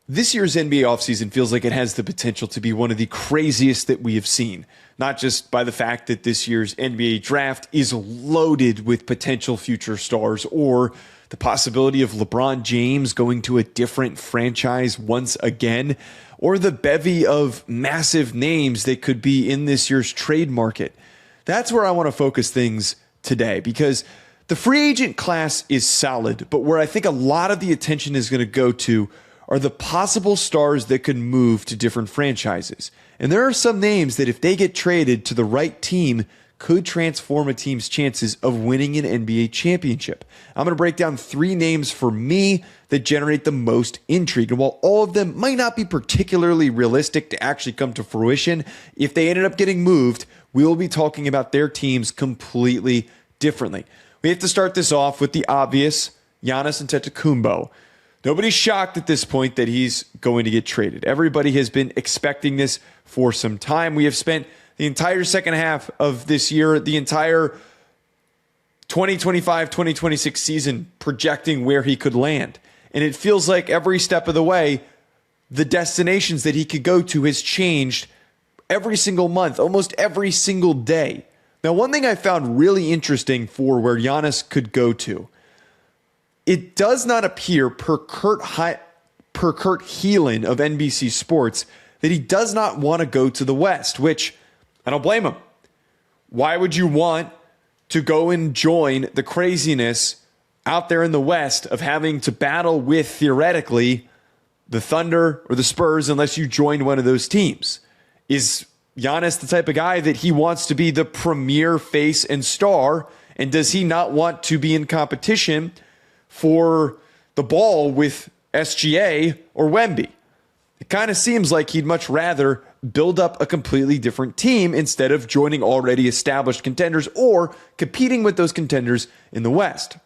This year's NBA offseason feels like it has the potential to be one of the craziest that we have seen, not just by the fact that this year's NBA draft is loaded with potential future stars or the possibility of LeBron James going to a different franchise once again, or the bevy of massive names that could be in this year's trade market. That's where I want to focus things today, because the free agent class is solid, but where I think a lot of the attention is going to go to are the possible stars that could move to different franchises. And there are some names that if they get traded to the right team could transform a team's chances of winning an NBA championship. I'm going to break down 3 names for me that generate the most intrigue. And while all of them might not be particularly realistic to actually come to fruition, if they ended up getting moved, we will be talking about their teams completely differently. We have to start this off with the obvious, Giannis Antetokounmpo. Nobody's shocked at this point that he's going to get traded. Everybody has been expecting this for some time. We have spent the entire second half of this year, the entire 2025-2026 season projecting where he could land. And it feels like every step of the way, the destinations that he could go to has changed every single month, almost every single day. Now, one thing I found really interesting for where Giannis could go to, it does not appear per Kurt Helin of NBC Sports that he does not want to go to the West, which I don't blame him. Why would you want to go and join the craziness out there in the West of having to battle with, theoretically, the Thunder or the Spurs unless you joined one of those teams? Is Giannis the type of guy that he wants to be the premier face and star? And does he not want to be in competition for the ball with SGA or Wemby? It kind of seems like he'd much rather build up a completely different team instead of joining already established contenders or competing with those contenders in the West.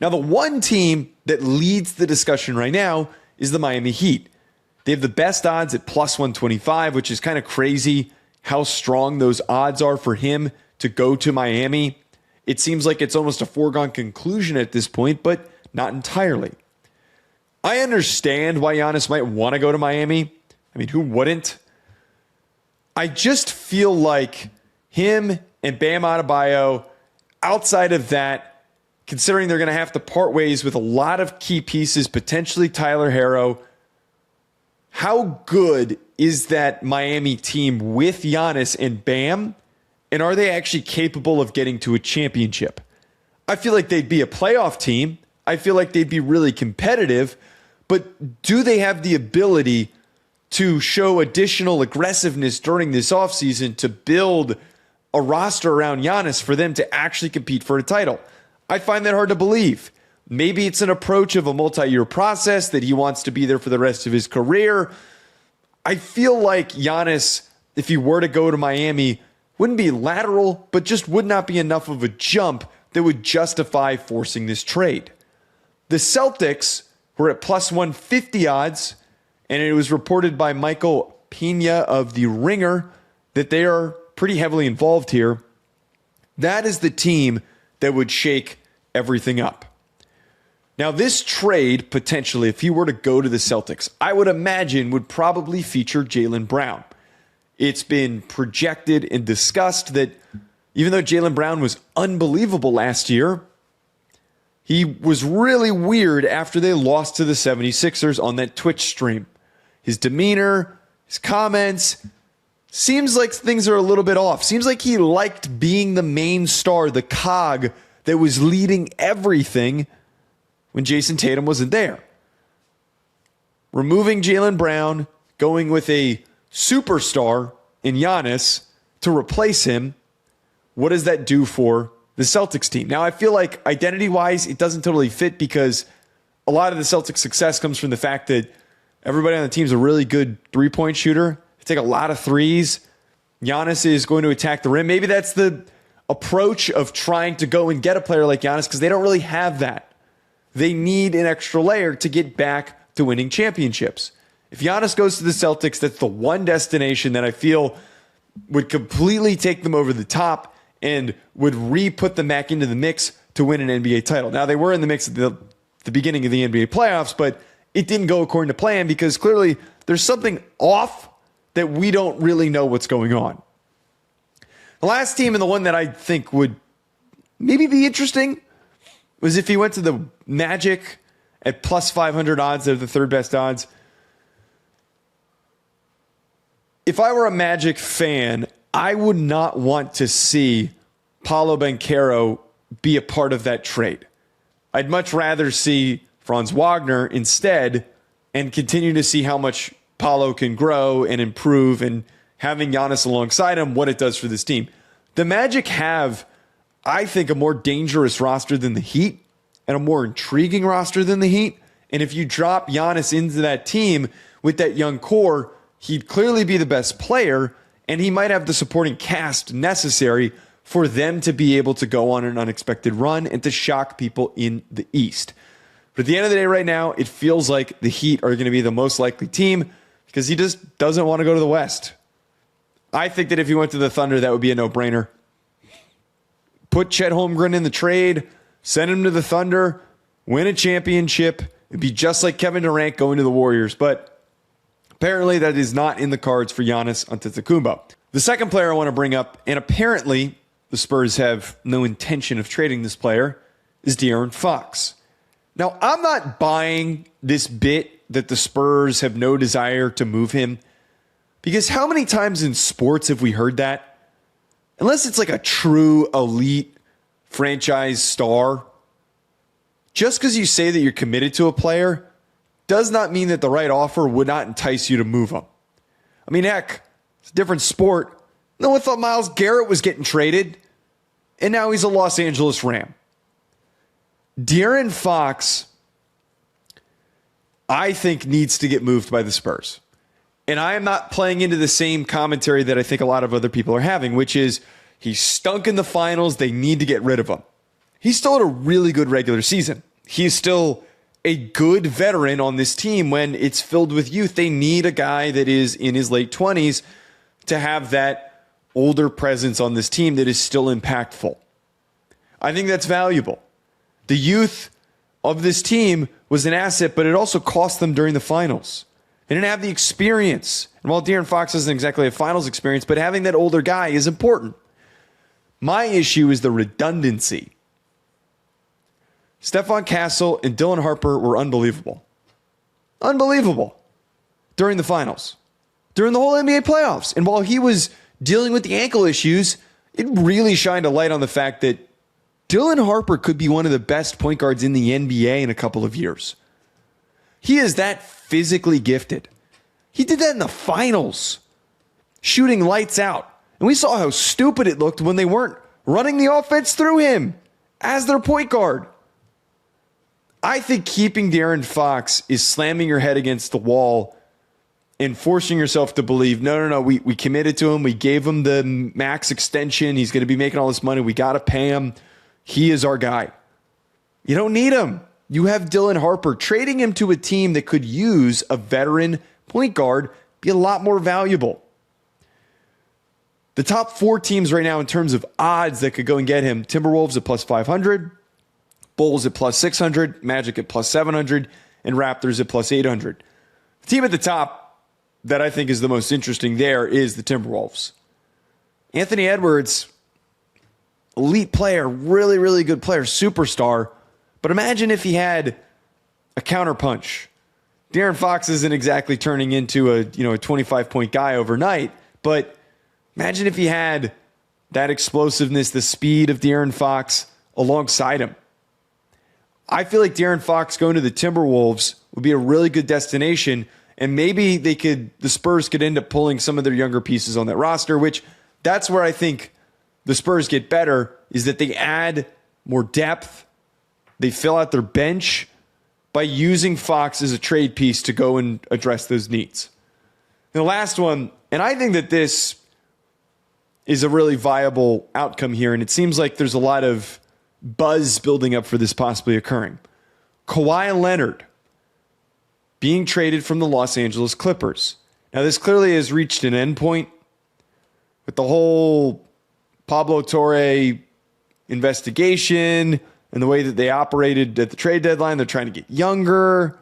Now, the one team that leads the discussion right now is the Miami Heat. They have the best odds at plus 125, which is kind of crazy how strong those odds are for him to go to Miami. It seems like it's almost a foregone conclusion at this point, but not entirely. I understand why Giannis might want to go to Miami. I mean, who wouldn't? I just feel like him and Bam Adebayo, outside of that, considering they're going to have to part ways with a lot of key pieces, potentially Tyler Herro, how good is that Miami team with Giannis and Bam? And are they actually capable of getting to a championship? I feel like they'd be a playoff team. I feel like they'd be really competitive. But do they have the ability to show additional aggressiveness during this offseason to build a roster around Giannis for them to actually compete for a title? I find that hard to believe. Maybe it's an approach of a multi-year process that he wants to be there for the rest of his career. I feel like Giannis, if he were to go to Miami, wouldn't be lateral, but just would not be enough of a jump that would justify forcing this trade. The Celtics were at plus 150 odds, and it was reported by Michael Pena of The Ringer that they are pretty heavily involved here. That is the team that would shake everything up. Now, this trade, potentially, if he were to go to the Celtics, I would imagine would probably feature Jaylen Brown. It's been projected and discussed that even though Jaylen Brown was unbelievable last year, he was really weird after they lost to the 76ers on that Twitch stream. His demeanor, his comments, seems like things are a little bit off. Seems like he liked being the main star, the cog that was leading everything when Jason Tatum wasn't there. Removing Jaylen Brown, going with a superstar in Giannis to replace him, what does that do for the Celtics team? Now, I feel like identity-wise, it doesn't totally fit because a lot of the Celtics' success comes from the fact that everybody on the team is a really good three-point shooter. They take a lot of threes. Giannis is going to attack the rim. Maybe that's the approach of trying to go and get a player like Giannis because they don't really have that. They need an extra layer to get back to winning championships. If Giannis goes to the Celtics, that's the one destination that I feel would completely take them over the top and would re-put them back into the mix to win an NBA title. Now, they were in the mix at the beginning of the NBA playoffs, but it didn't go according to plan because clearly there's something off that we don't really know what's going on. The last team and the one that I think would maybe be interesting was if he went to the Magic at plus 500 odds. They're the third best odds. If I were a Magic fan, I would not want to see Paolo Banchero be a part of that trade. I'd much rather see Franz Wagner instead and continue to see how much Paolo can grow and improve, and having Giannis alongside him, what it does for this team. The Magic have, I think, a more dangerous roster than the Heat and a more intriguing roster than the Heat. And if you drop Giannis into that team with that young core, he'd clearly be the best player, and he might have the supporting cast necessary for them to be able to go on an unexpected run and to shock people in the East. But at the end of the day right now, it feels like the Heat are going to be the most likely team because he just doesn't want to go to the West. I think that if he went to the Thunder, that would be a no-brainer. Put Chet Holmgren in the trade, send him to the Thunder, win a championship. It'd be just like Kevin Durant going to the Warriors. But apparently that is not in the cards for Giannis Antetokounmpo. The second player I want to bring up, and apparently the Spurs have no intention of trading this player, is De'Aaron Fox. Now, I'm not buying this bit that the Spurs have no desire to move him, because how many times in sports have we heard that? Unless it's like a true elite franchise star, just because you say that you're committed to a player does not mean that the right offer would not entice you to move him. I mean, heck, it's a different sport. No one thought Myles Garrett was getting traded, and now he's a Los Angeles Ram. De'Aaron Fox, I think, needs to get moved by the Spurs. And I am not playing into the same commentary that I think a lot of other people are having, which is he stunk in the finals. They need to get rid of him. He still had a really good regular season. He is still a good veteran on this team when it's filled with youth. They need a guy that is in his late 20s to have that older presence on this team that is still impactful. I think that's valuable. The youth of this team was an asset, but it also cost them during the finals. They didn't have the experience. And while De'Aaron Fox isn't exactly a finals experience, but having that older guy is important. My issue is the redundancy. Stephon Castle and Dylan Harper were unbelievable. Unbelievable. During the finals. During the whole NBA playoffs. And while he was dealing with the ankle issues, it really shined a light on the fact that Dylan Harper could be one of the best point guards in the NBA in a couple of years. He is that physically gifted. He did that in the finals, shooting lights out. And we saw how stupid it looked when they weren't running the offense through him as their point guard. I think keeping De'Aaron Fox is slamming your head against the wall and forcing yourself to believe, no, we committed to him. We gave him the max extension. He's going to be making all this money. We got to pay him. He is our guy. You don't need him. You have Dylan Harper. Trading him to a team that could use a veteran point guard be a lot more valuable. The top four teams right now in terms of odds that could go and get him: Timberwolves at plus 500, Bulls at plus 600, Magic at plus 700, and Raptors at plus 800. The team at the top that I think is the most interesting there is the Timberwolves. Anthony Edwards, elite player, really, really good player, superstar. But imagine if he had a counterpunch. De'Aaron Fox isn't exactly turning into a 25-point guy overnight, but imagine if he had that explosiveness, the speed of De'Aaron Fox alongside him. I feel like De'Aaron Fox going to the Timberwolves would be a really good destination, and maybe the Spurs could end up pulling some of their younger pieces on that roster, which that's where I think the Spurs get better, is that they add more depth. They fill out their bench by using Fox as a trade piece to go and address those needs. And the last one, and I think that this is a really viable outcome here, and it seems like there's a lot of buzz building up for this possibly occurring. Kawhi Leonard being traded from the Los Angeles Clippers. Now, this clearly has reached an endpoint with the whole Pablo Torre investigation and the way that they operated at the trade deadline. They're trying to get younger,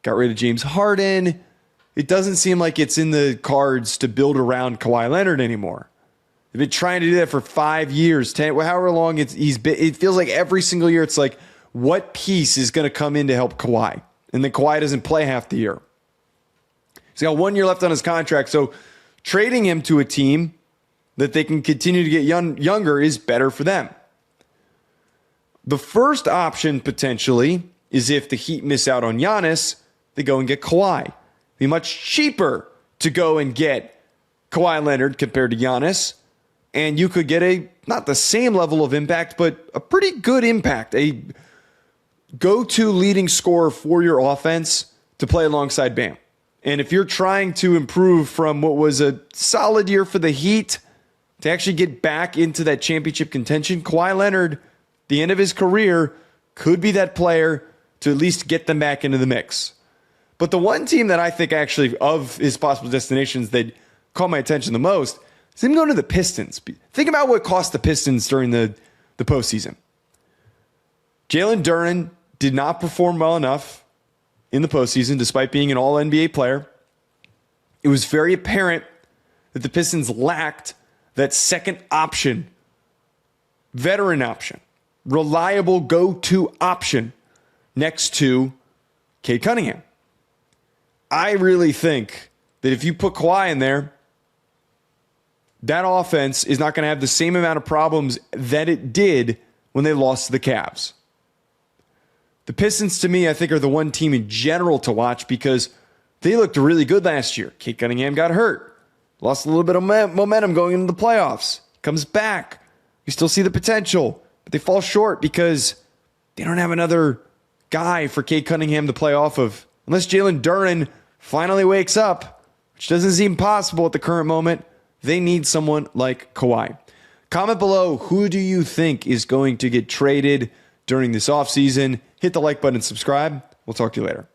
got rid of James Harden. It doesn't seem like it's in the cards to build around Kawhi Leonard anymore. They've been trying to do that for 5 years, 10, however long he's been. It feels like every single year it's like, what piece is going to come in to help Kawhi? And then Kawhi doesn't play half the year. He's got 1 year left on his contract, so trading him to a team that they can continue to get younger is better for them. The first option potentially is if the Heat miss out on Giannis, they go and get Kawhi. It'd be much cheaper to go and get Kawhi Leonard compared to Giannis, and you could get not the same level of impact, but a pretty good impact, a go-to leading scorer for your offense to play alongside Bam. And if you're trying to improve from what was a solid year for the Heat to actually get back into that championship contention, Kawhi Leonard, the end of his career, could be that player to at least get them back into the mix. But the one team that I think actually of his possible destinations that caught my attention the most is him going to the Pistons. Think about what cost the Pistons during the postseason. Jalen Duren did not perform well enough in the postseason, despite being an all-NBA player. It was very apparent that the Pistons lacked that second option, veteran option, reliable go-to option next to Cade Cunningham. I really think that if you put Kawhi in there, that offense is not going to have the same amount of problems that it did when they lost to the Cavs. The Pistons, to me, I think are the one team in general to watch because they looked really good last year. Cade Cunningham got hurt. Lost a little bit of momentum going into the playoffs. Comes back. You still see the potential, but they fall short because they don't have another guy for Cade Cunningham to play off of. Unless Jalen Duren finally wakes up, which doesn't seem possible at the current moment, they need someone like Kawhi. Comment below, who do you think is going to get traded during this offseason? Hit the like button and subscribe. We'll talk to you later.